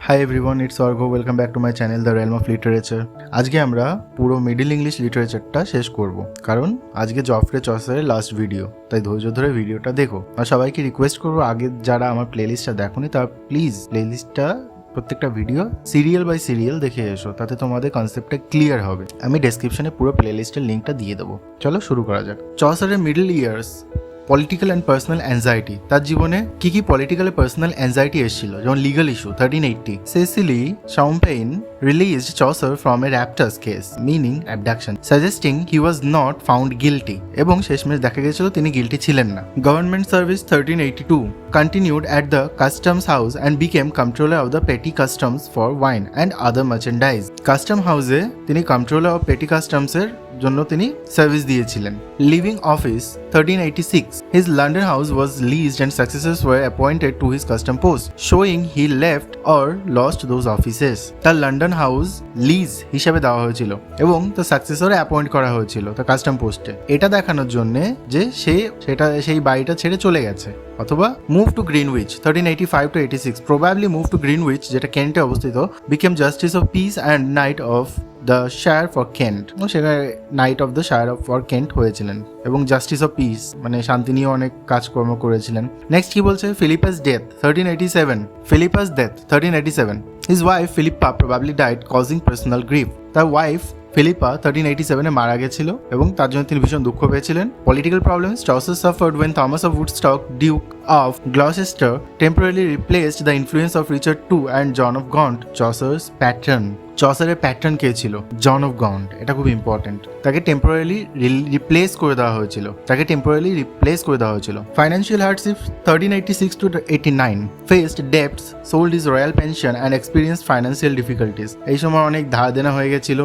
Hi everyone, it's Argha. Welcome back to my channel the realm of literature. আজকে আমরা পুরো middle English লিটারেচারটা শেষ করব, কারণ আজকে জফরে চসারের লাস্ট ভিডিও, তাই ধৈর্য ধরে ভিডিওটা দেখো। আর সবাইকে রিকোয়েস্ট করবো, আগে যারা আমার প্লেলিস্টটা দেখোনি তারা প্লিজ প্লেলিস্টটা প্রত্যেকটা ভিডিও সিরিয়াল বাই সিরিয়াল দেখে এসো, তাতে তোমাদের কনসেপ্টটা ক্লিয়ার হবে। আমি ডেসক্রিপশনে পুরো প্লেলিস্টের লিঙ্কটা দিয়ে দেবো। চলো শুরু করা যাক। চসারের middle years, political and personal anxiety. তার জীবনে কি কি পলিটিক্যাল পার্সোনাল অ্যাংজাইটি এসেছিল, যেমন legal issue 1380, Cecily Chaumpaigne released Chaucer from a raptus case, meaning abduction, suggesting he was not found guilty, এবং শেষমেশ দেখা গেছিল তিনি গিল্টি ছিলেন না। Government service 1382 continued at the customs house and became comptroller of the petty customs for wine and other merchandise. Custom হাউসে তিনি controller of পেটি কাস্টমসের জন্য তিনি সার্ভিস দিয়েছিলেন। Living office 1386, his London house was leased and successors were appointed to his custom post, showing he left or lost those offices. তার London house lease হিসেবে দেওয়া হয়েছিল এবং তার সাকসেসর অ্যাপয়েন্ট করা হয়েছিল তার কাস্টম পোস্টে, এটা দেখানোর জন্য যে সেই বাড়িটা ছেড়ে চলে গেছে। অথবা move to Greenwich 1385 to 86, probably move to Greenwich যেটা কেন্টে অবস্থিত, became justice of peace and knight of the shire for Kent. সেখানে knight of the shire for Kent হয়েছিলেন এবং জাস্টিস অফ পিস মানে শান্তি নিয়ে অনেক কাজকর্ম করেছিলেন। নেক্সট কি বলছে, ফিলিপাস death 1387, ফিলিপাস death 1387, his wife Philippa probably died causing personal grief. তার ওয়াইফ ফিলিপা 1387 মারা গেছিল এবং তার জন্য তিনি ভীষণ দুঃখ পেয়েছিলেন। Political problems, Chaucer suffered when Thomas of Woodstock, Duke of Gloucester, temporarily replaced the influence of Richard II and John of Gaunt, Chaucer's patron. চসারের প্যাটার্ন কে ছিল? John of Gaunt. এটা খুব ইম্পর্টেন্ট। তাকে টেম্পোরারি রিপ্লেস করে দেওয়া হয়েছিল। Financial hardship 1386 to 89, faced debts, sold his royal pension and experienced financial difficulties. এই সময় অনেক ধার দেনা হয়ে গেছিল,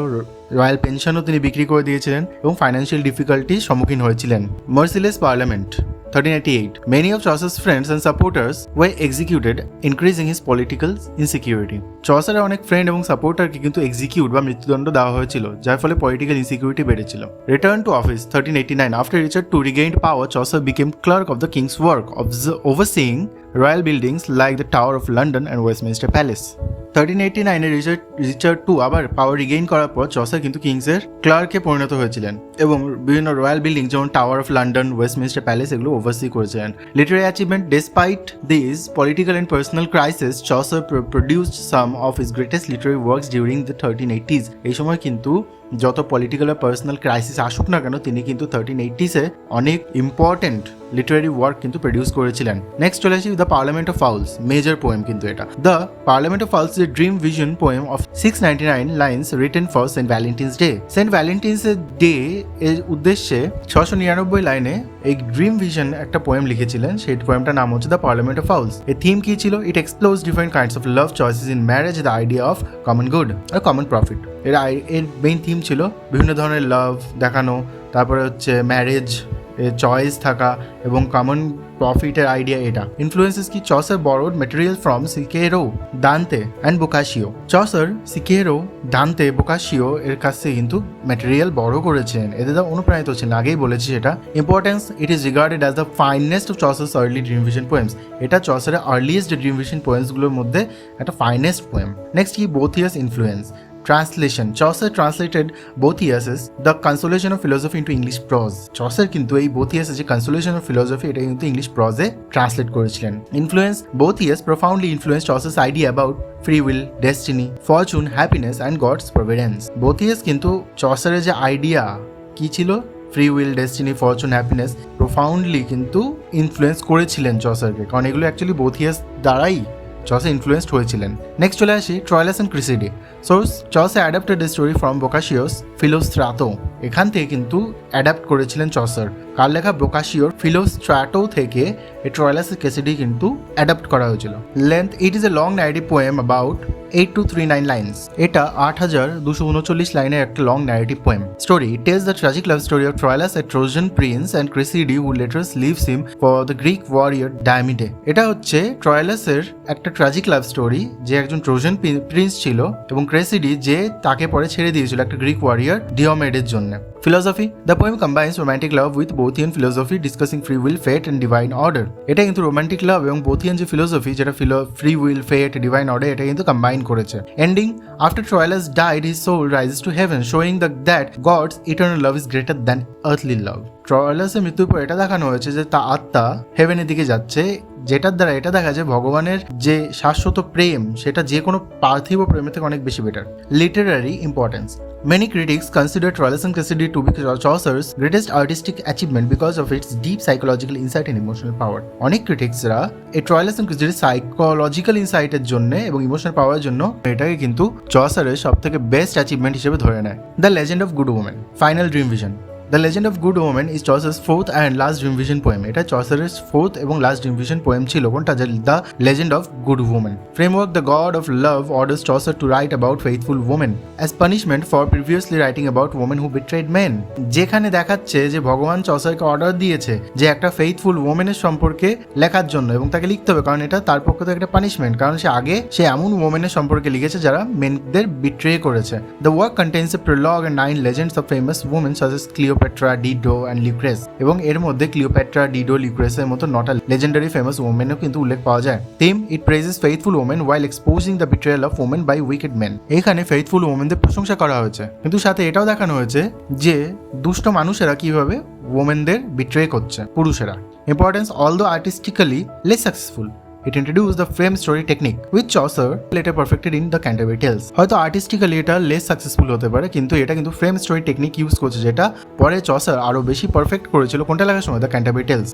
রয়্যাল পেনশনও তিনি বিক্রি করে দিয়েছিলেন এবং ফাইন্যান্সিয়াল ডিফিকাল্টির সম্মুখীন হয়েছিলেন। মার্সিলেস parliament 1388, many of Chaucer's friends and supporters were executed, increasing his political insecurity. চসারের অনেক ফ্রেন্ড এবং সাপোর্টারকে কিন্তু এক্সিকিউট বা মৃত্যুদণ্ড দেওয়া হয়েছিল, যার ফলে পলিটিক্যাল ইনসিকিউরিটি বেড়েছিল। Return to office 1389, after Richard II regained power, Chaucer became clerk of the king's work, overseeing royal buildings like the Tower of London and Westminster Palace. 1389 Richard II আবার পাওয়ার Regain করার পর Chaucer কিন্তু কিংসের ক্লার্কে পরিণত হয়েছিলেন এবং বিভিন্ন রয়্যাল বিল্ডিং যেমন tower of London, Westminster palace এগুলো ওভারসি করেছিলেন। Literary achievement, despite this political and personal crisis, Chaucer produced some of his greatest literary works during the 1380s। এই সময় কিন্তু যত পলিটিক্যাল বা পার্সোনাল ক্রাইসিস আসুক না কেন, তিনি কিন্তু 1380s অনেক ইম্পর্টেন্ট লিটারারি ওয়ার্ক কিন্তু প্রডিউস করেছিলেন। নেক্সট চলে আসি the Parliament of Fowls, major poem কিন্তু এটা। The Parliament of Fowls is a dream vision poem of 699 lines written for Saint Valentine's Day. Saint Valentine's Day এর উদ্দেশ্যে 699 লাইনে এই ড্রিম ভিশন একটা পোয়েম লিখেছিলেন। সেই পোয়েমটার নাম হচ্ছে দ্য পার্লামেন্ট অফ ফাউলস। এর থিম কি ছিল? It explores different kinds of love choices in marriage, the idea of common good আর কমন প্রফিট। এর মেইন থিম ছিল বিভিন্ন ধরনের লাভ দেখানো, তারপরে হচ্ছে ম্যারেজ চয়েস থাকা এবং কমন প্রফিটের আইডিয়া। এটা ইনফ্লুয়েন্সেস কি? Chaucer borrowed material from Cicero, Dante and Boccaccio. Chaucer Cicero, Dante, Boccaccio এর কাছ থেকে কিন্তু ম্যাটেরিয়াল বড় করেছেন, এদের দ্বারা অনুপ্রাণিত ছিলেন। আগেই বলেছি সেটা। Importance, it is regarded as the finest of Chaucer's early dream vision poems. এটা চসারের আর্লিয়েস্ট ড্রিম ভিশন পোয়েমসগুলোর মধ্যে একটা ফাইনেস্ট পোয়েম। নেক্সট কি? Boethius influence. Translation, Chaucer translated Boethius's The Consolation of Philosophy into English prose. Chaucer কিন্তু এই Boethius's যে Consolation of Philosophy এটা কিন্তু ইংলিশ প্রজে ট্রান্সলেট করেছিলেন। Influence, Boethius profoundly influenced Chaucer's idea about free will, destiny, fortune, happiness and God's providence. Boethius কিন্তু চসারের যে idea কি ছিল, free will, destiny, fortune, happiness, profoundly কিন্তু ইনফ্লুয়েন্স করেছিলেন চসারকে, কারণ এগুলো অ্যাকচুয়ালি বোথিয়াস দ্বারাই চসার ইনফ্লুয়েন্সড হয়েছিলেন। নেক্সট চলে আসি Troilus and Criseyde. Source, Chaucer adapted the story from Boccaccio's Filostrato. এখান থেকে কিন্তু অ্যাডাপ্ট করেছিলেন চসার। কার লেখা? বোকাশিওর ফিলোস্ট্রাটো থেকে এই ট্রয়েলাস অ্যান্ড ক্রিসিডি কিন্তু অ্যাডাপ্ট করা হয়েছিল। Length, it is a long narrative poem about 8239 lines. এটা 8239 লাইনের একটা long narrative poem. Story, it tells the tragic love story of Troilus, a Trojan prince, and Criseyde who later leaves him for the Greek warrior Diomede. এটা হচ্ছে ট্রয়েলাসের একটা tragic love story, যে একজন Trojan Prince ছিল এবং ক্রেসিডি যে তাকে পরে ছেড়ে দিয়েছিল একটা গ্রিক ওয়ারিয়ার ডিওমেডের জন্য। Philosophy. The poem combines romantic love with Boethian philosophy discussing free will, fate and divine order. এটা কিন্তু রোমান্টিক লাভ এবং বোথিয়ান যে ফিলোসফি, যেটা free will, fate, divine order, এটা কিন্তু কম্বাইন করেছে। Ending, after Troilus died, his soul rises to heaven, showing that God's eternal love is greater than earthly love. ট্রয়লাসের মৃত্যুর পর এটা দেখানো হয়েছে যে তার আত্মা হেভেনের দিকে যাচ্ছে, যেটার দ্বারা এটা দেখা যায় ভগবানের যে শাশ্বত প্রেম সেটা যে কোনো পার্থিব প্রেমের থেকে অনেক বেশি better. Literary importance. Many critics consider Troilus and Cressida to be Chaucer's greatest artistic achievement because of its deep psychological insight and emotional power. অনেক ক্রিটিক্সরা এই Troilus and Cressida সাইকোলজিক্যাল ইনসাইটের জন্য এবং ইমোশনাল পাওয়ারের জন্য এটাকে কিন্তু চসারের সবথেকে বেস্ট অ্যাচিভমেন্ট হিসেবে ধরে নেয়। The legend of good women, final dream vision. The Legend of Good Woman is Chaucer's fourth and last dream vision poem. এটা Chaucer's fourth এবং last dream vision poem ছিল কোনটা, The Legend of Good Woman. Framework. The god of love orders Chaucer to write about faithful women as punishment for previously writing about women who betrayed men. যেখানে দেখাচ্ছে যে ভগবান চসারকে order দিয়েছে যে একটা faithful ওমেনের সম্পর্কে লেখার জন্য এবং তাকে লিখতে হবে, কারণ এটা তার পক্ষ থেকে একটা পানিশমেন্ট, কারণ সে এমন ওমেনের সম্পর্কে লিখেছে যারা মেনদের বিট্রে করেছে। The work contains a prologue and 9 legends of famous women such as Cleopatra, Dido and Lucrece, এবং এর মধ্যে ক্লিওপেট্রা, ডিডো, লিউক্রেসের মতো নটা লেজেন্ডারি ফেমাস ওমেনও কিন্তু উল্লেখ পাওয়া যায়। Theme. It praises faithful women while exposing the betrayal of women by wicked men. এখানে ফেইথফুল ওমেনদের প্রশংসা করা হয়েছে, কিন্তু সাথে এটাও দেখানো হয়েছে যে দুষ্ট মানুষেরা কিভাবে ওমেনদের বিট্রে করছে, পুরুষেরা। Importance. although artistically less successful, it introduced the frame story technique which Chaucer later perfected in the Canterbury Tales. হয়তো আর্টিস্টিক্যালি এটা লেস সাকসেসফুল হতে পারে, কিন্তু এটা কিন্তু ফ্রেম স্টোরি টেকনিক ইউজ করছে, যেটা পরে Chaucer আরো বেশি পারফেক্ট করেছিল কোনটা লেখার সময়, the Canterbury Tales.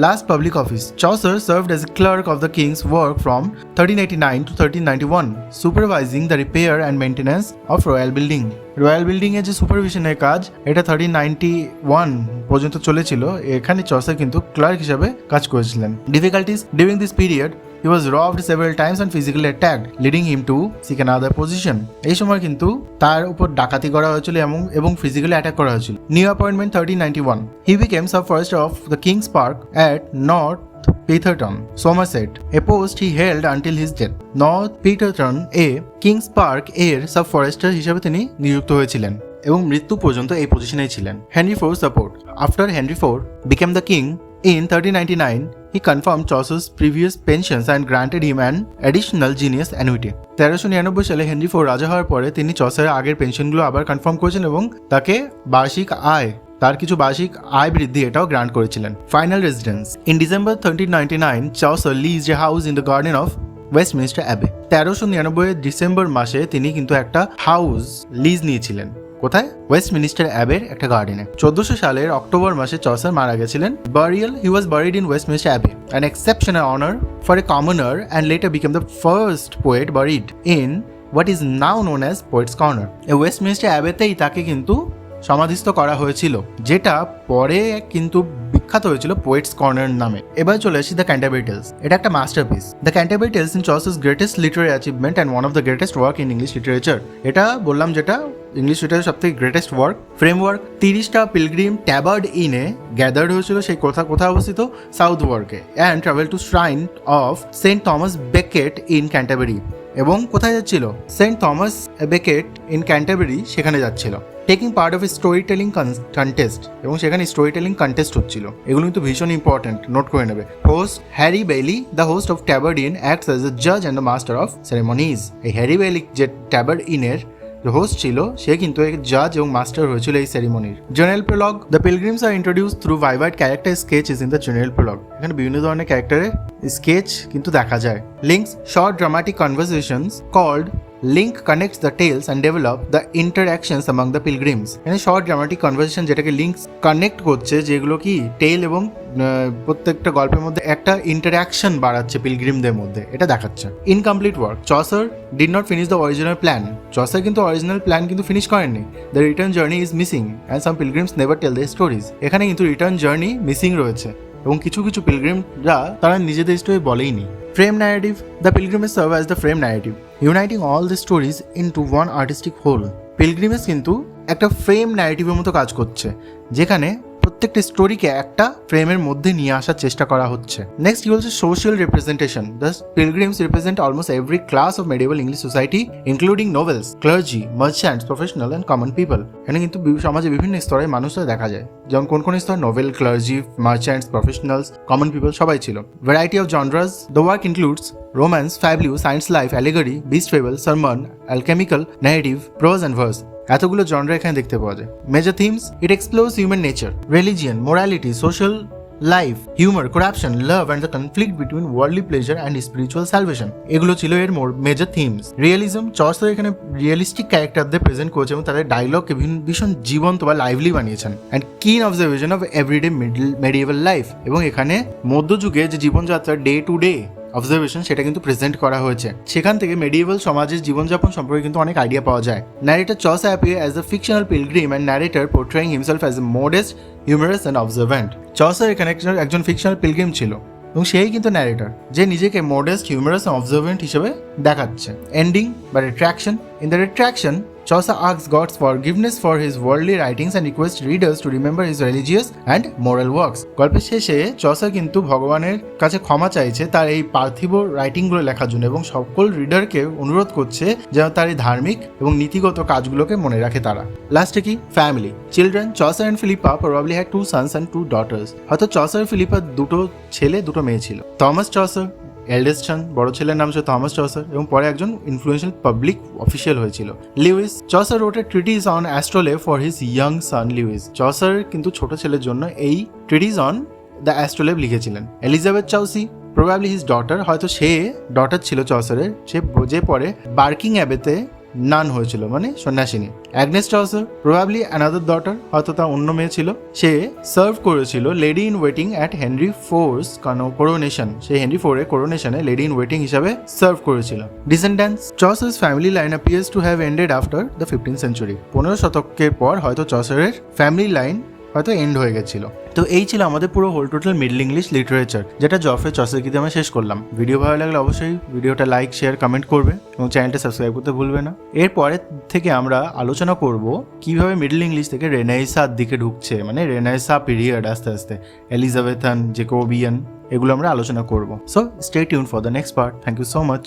Last public office. Chaucer served as a clerk of the king's work from 1389 to 1391, supervising the repair and maintenance of royal building. Royal building এর যে সুপারভিশনের কাজ এটা 1391 পর্যন্ত চলেছিল। এখানে চসার কিন্তু ক্লার্ক হিসেবে কাজ করেছিলেন। Difficulties. During this period he was robbed several times and physically attacked, leading him to seek another position. এই সময় কিন্তু তার উপর ডাকাতি করা হয়েছিল এবং ফিজিক্যালি অ্যাটাক করা হয়েছিল। New appointment 1391. He became sub-forester of the King's Park at North Petherton, Somerset, a post he held until his death. North Petherton A Kings park এর সাব ফরেস্টার হিসেবে তিনি নিযুক্ত হয়েছিলেন এবং মৃত্যু পর্যন্ত এই পজিশনেই ছিলেন। Henry IV support. After Henry IV became the king in 1399, he confirmed Chaucer's previous pensions and granted him an additional genius annuity. 1399 সালে হেনরি IV রাজা হওয়ার পরে তিনি চসারের আগের পেনশনগুলো আবার কনফার্ম করেছেন এবং তাকে তার কিছু বার্ষিক আয় বৃদ্ধি এটাও গ্রান্ট করেছিলেন। Final residence. In December 1399, Chaucer leased a house in the garden of Westminster Abbey. 1399 December মাসে তিনি কিন্তু একটা হাউস লিজ নিয়েছিলেন। কোথায়? ওয়েস্টমিনিস্টার অ্যাবের একটা গার্ডেনে। 1400 সালের অক্টোবর মাসে চসার মারা গেছিলেন। Burial. He was buried in Westminster Abbey, an exceptional honor for a commoner, and later became the first poet buried in what is now known as Poets Corner. Westminster অ্যাবেতেই তাকে কিন্তু সমাধিস্থ করা হয়েছিল, যেটা পরে কিন্তু বিখ্যাত হয়েছিল পোয়েটস কর্নার নামে। এবার চলে আসি দ্য ক্যান্টারবারি টেলস। এটা একটা masterpiece. The Canterbury Tales in Chaucer's greatest literary achievement and one of the greatest work in English literature. এটা বললাম যেটা ইংলিশ লিটারেচার সব থেকে গ্রেটেস্ট ওয়ার্ক। ফ্রেমওয়ার্ক. 30টা পিলগ্রিম ট্যাবার্ড ইনে গ্যাদার্ড হয়েছিল, সেই কোথায় অবস্থিত? সাউথ ওয়ার্কে, and travel to shrine of Saint Thomas Becket in Canterbury. এবং কোথায় যাচ্ছিল? Saint Thomas Becket in Canterbury, সেখানে যাচ্ছিল। Taking part of a story telling contest, এবং সেখানে স্টোরি টেলিং কন্টেস্ট হচ্ছিল। এগুলো কিন্তু ভীষণ ইম্পর্টেন্ট, নোট করে নেবে। Host. Harry Bailey, the host of Tabard Inn, acts as the জাজ and the master of ceremonies. এই হ্যারি বেইলি যে ট্যাবার্ড ইনের হোস্ট ছিল, সে কিন্তু এক জাজ এবং মাস্টার হয়েছিল এই সেরিমনির। General Prologue. The pilgrims are introduced through vivid character sketches in the General Prologue. এখানে বিভিন্ন ধরনের ক্যারেক্টারের স্কেচ কিন্তু দেখা যায়। Links. Short dramatic conversations called link connects the tales and develop the interactions among the pilgrims. এখানে short dramatic conversation যেটাকে links connect করছে, যেগুলো কি টেল এবং প্রত্যেকটা গল্পের মধ্যে একটা ইন্টারঅ্যাকশন বাড়াচ্ছে পিলগ্রিমদের মধ্যে, এটা দেখাচ্ছে। Incomplete work. Chaucer did not finish the original plan. Chaucer কিন্তু অরিজিনাল প্ল্যান কিন্তু ফিনিশ করেননি। The return journey is missing and some pilgrims never tell the stories. এখানে কিন্তু রিটার্ন জার্নি মিসিং রয়েছে এবং কিছু পিলগ্রিমরা তারা নিজেদের story বলেইনি। Frame narrative. The pilgrimages serve as the frame narrative, uniting all the stories into one artistic whole. Pilgrimage কিন্তু একটা frame ন্যারেটিভের মতো কাজ করছে, যেখানে প্রত্যেকটা স্টোরিকে একটা ফ্রেমের মধ্যে নিয়ে আসার চেষ্টা করা হচ্ছে। নেক্সট কি বলছে, social representation. The pilgrims represent almost every class of medieval English society including nobles, clergy, merchants, professional and common people. এখানে কিন্তু সমাজে বিভিন্ন স্তরের মানুষরা দেখা যায়, যেমন কোন কোন স্তর, noble, clergy, merchants, professionals, common people সবাই ছিল। Variety of genres, the work includes romance, fabliau, science life, allegory, beast fable, sermon, alchemical, narrative, prose and verse. এতগুলো জনরা এখানে দেখতে পাওয়া যায়। Major themes, it explores human nature, religion, morality, social life, humour, corruption, love and the conflict between worldly pleasure and spiritual salvation. এগুলো ছিল এর major themes. Realism, Chaucer এখানে realistic ক্যারেক্টারদের প্রেজেন্ট করেছে এবং তাদের ডায়লগকে ভীষণ জীবন্ত বা লাইভলি বানিয়েছেন। And keen observation of everyday medieval life, এবং এখানে মধ্যযুগে যে জীবনযাত্রা ডে টু ডে অবজারভেশন সেটা কিন্তু প্রেজেন্ট করা হয়েছে। সেখান থেকে মেডিয়েভাল সমাজের জীবনযাপন সম্পর্কে কিন্তু অনেক আইডিয়া পাওয়া যায়। Narrator Chaucer appear as the fictional pilgrim and narrator portraying himself as a modest, humorous and observant. Chaucer এখানে একজন ফিকশনাল পিলগ্রিম ছিল এবং সেই কিন্তু ন্যারেটর, যে নিজেকে মোডেস্ট, হিউমারাস অ্যান্ড অবজারভেন্ট হিসেবে দেখাচ্ছে। এন্ডিং বা retraction. In the retraction, Chaucer asks God's forgiveness for his worldly writings and requests readers to remember his religious and moral works. গল্পের শেষে চসার কিন্তু ভগবানের কাছে ক্ষমা চাইছে তার এই পার্থিব রাইটিংগুলো লেখার জন্য এবং সকল রিডারকে অনুরোধ করছে যেন তার এই ধার্মিক এবং নীতিগত কাজগুলোকে মনে রাখে তারা। লাস্টে কি, family, children. Chaucer and Philippa probably had 2 sons and 2 daughters. হয়তো চসার ফিলিপার 2 ছেলে 2 মেয়ে ছিল। থমাস চসার এল্ডেস্ট সন, বড় ছেলের নাম ছিল থমাস চসার এবং পরে একজন ইনফ্লুয়েন্সিয়াল পাবলিক অফিসিয়াল হয়েছিল। Lewis, Chaucer wrote a treatise on astrolabe for his young son Lewis. Chaucer কিন্তু ছোট ছেলের জন্য এই ট্রিটিজ অন দ্য অ্যাস্ট্রোলেব লিখেছিলেন। এলিজাবেথ চাউসি, প্রবাবলি হিজ ডটার, হয়তো সে ডটার ছিল চসারের, যে পরে বার্কিং অ্যাবেতে নান হয়েছিল, মানে সন্ন্যাসিনী। Agnes Chaucer, probably another daughter, হয়তো তার অন্য মেয়ে ছিল। সে সার্ভ করেছিল lady in waiting at Henry Four's coronation. সে হেনরি ফোর এর করোনেশনে লেডি ইন ওয়েটিং হিসাবে সার্ভ করেছিল। Descendants, Chaucer's family line appears to have ended after the 15th century। 15 শতকের পর হয়তো চসারের ফ্যামিলি লাইন হয়তো এন্ড হয়ে গেছিল। তো এই ছিল আমাদের পুরো whole total Middle English literature, যেটা জফ্রে চসার কীতে আমরা শেষ করলাম। ভিডিও ভালো লাগলে অবশ্যই ভিডিওটা লাইক, শেয়ার, কমেন্ট করবে এবং চ্যানেলটা সাবস্ক্রাইব করতে ভুলবে না। এরপরে থেকে আমরা আলোচনা করব কিভাবে মিডল ইংলিশ থেকে রেনেসার দিকে ঢুকছে, মানে রেনেসা পিরিয়ড আস্তে আস্তে, এলিজাবেথান, জেকোবিয়ান, এগুলো আমরা আলোচনা করব। So stay tune for the next part. Thank you so much.